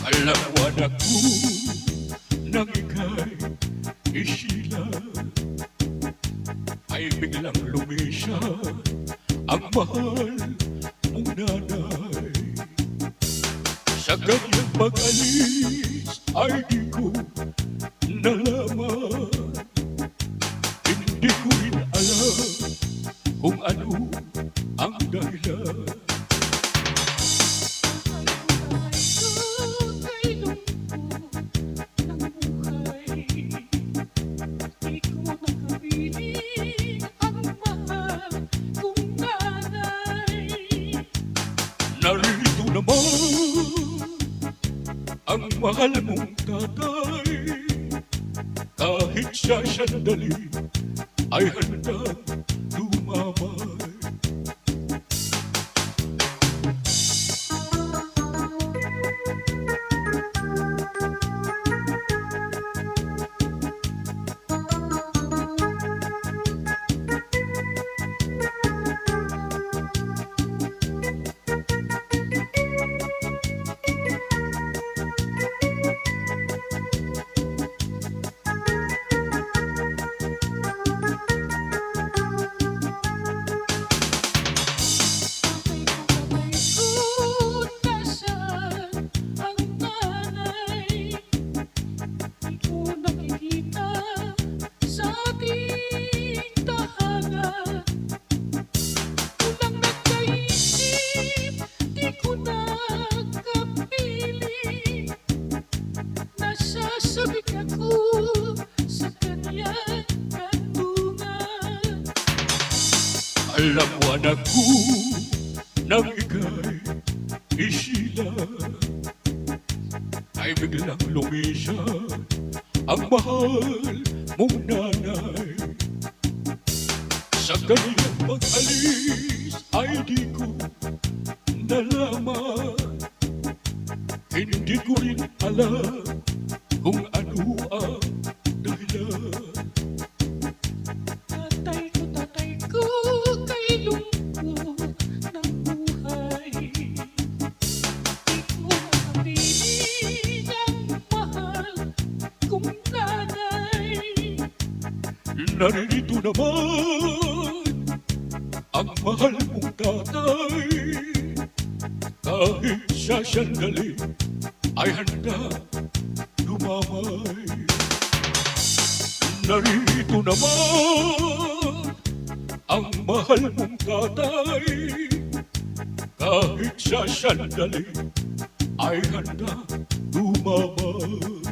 Alawan ako nang ika'y isila, ay biglang lumisya ang mahal mong nanay. Sa kanyang pag-alis ay di ko nalaman, hindi ko rin alam kung ano ang dahilan. Narito naman ang mahal mong tatay, kahit sa sandali ay handang lumamay. Alawan ako nang ika'y isila, ay biglang lumisya ang mahal mong nanay. Sa kanyang pag-alis ay di ko nalaman, hindi ko rin alam kung ano ang dahilan. Narito naman ang mahal mong tatay, kahit sa sandali ay handa lumamay. Narito naman ang mahal mong tatay, kahit sa sandali ay handa lumamay.